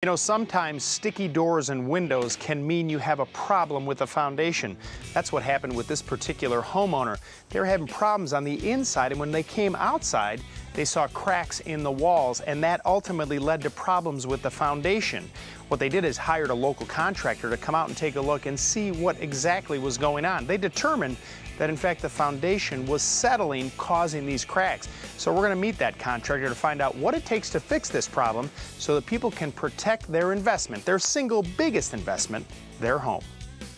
You know, sometimes sticky doors and windows can mean you have a problem with the foundation. That's what happened with this particular homeowner. They were having problems on the inside, and when they came outside, they saw cracks in the walls, and that ultimately led to problems with the foundation. What they did is hired a local contractor to come out and take a look and see what exactly was going on. They determined that in fact the foundation was settling, causing these cracks. So we're going to meet that contractor to find out what it takes to fix this problem so that people can protect their investment, their single biggest investment, their home.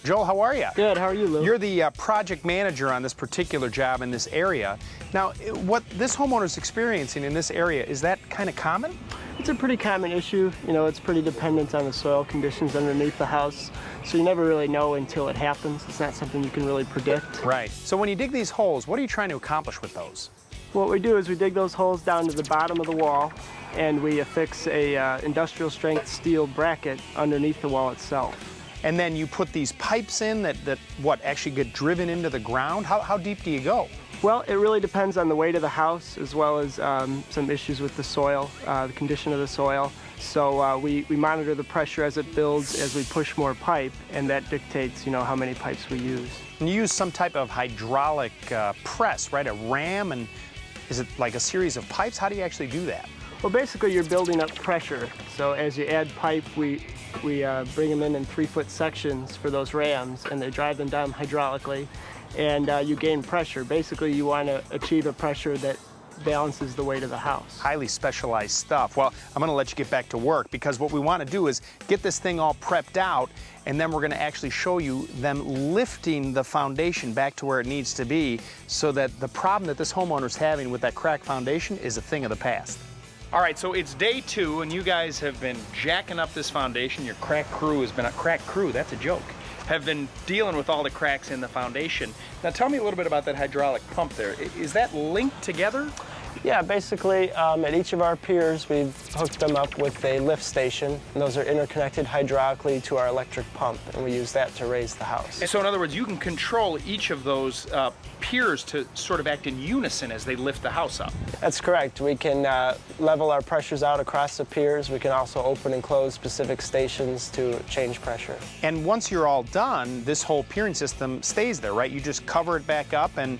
Joel, how are you? Good, how are you, Lou? You're the project manager on this particular job in this area. Now, what this homeowner's experiencing in this area, is that kind of common? It's a pretty common issue. You know, it's pretty dependent on the soil conditions underneath the house, so you never really know until it happens. It's not something you can really predict. Right. So when you dig these holes, what are you trying to accomplish with those? What we do is we dig those holes down to the bottom of the wall, and we affix a industrial strength steel bracket underneath the wall itself. And then you put these pipes in that what, actually get driven into the ground? How deep do you go? Well, it really depends on the weight of the house, as well as some issues with the soil, the condition of the soil. So we monitor the pressure as it builds as we push more pipe, and that dictates, you know, how many pipes we use. And you use some type of hydraulic press, right? A ram, and is it like a series of pipes? How do you actually do that? Well, basically you're building up pressure. So as you add pipe, we bring them in 3-foot sections for those rams, and they drive them down hydraulically, and you gain pressure. Basically, you want to achieve a pressure that balances the weight of the house. Highly specialized stuff. Well, I'm going to let you get back to work, because what we want to do is get this thing all prepped out, and then we're going to actually show you them lifting the foundation back to where it needs to be, so that the problem that this homeowner's having with that cracked foundation is a thing of the past. All right, so it's day 2, and you guys have been jacking up this foundation. Your crack crew has been that's a joke, have been dealing with all the cracks in the foundation. Now tell me a little bit about that hydraulic pump there. Is that linked together? Yeah, basically at each of our piers we've hooked them up with a lift station, and those are interconnected hydraulically to our electric pump, and we use that to raise the house. And so in other words, you can control each of those piers to sort of act in unison as they lift the house up. That's correct. We can level our pressures out across the piers. We can also open and close specific stations to change pressure. And once you're all done, this whole piering system stays there, right? You just cover it back up, and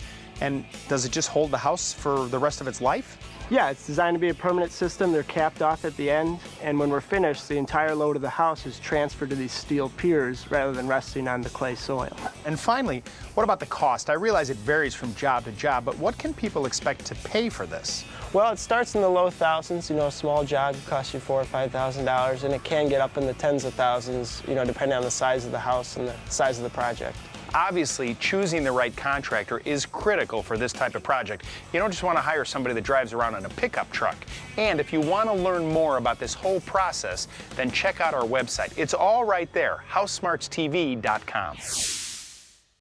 does it just hold the house for the rest of its life? Yeah, it's designed to be a permanent system. They're capped off at the end, and when we're finished, the entire load of the house is transferred to these steel piers rather than resting on the clay soil. And finally, what about the cost? I realize it varies from job to job, but what can people expect to pay for this? Well, it starts in the low thousands. You know, a small job costs you $4,000 or $5,000, and it can get up in the tens of thousands, you know, depending on the size of the house and the size of the project. Obviously, choosing the right contractor is critical for this type of project. You don't just want to hire somebody that drives around in a pickup truck. And if you want to learn more about this whole process, then check out our website. It's all right there, HouseSmartsTV.com.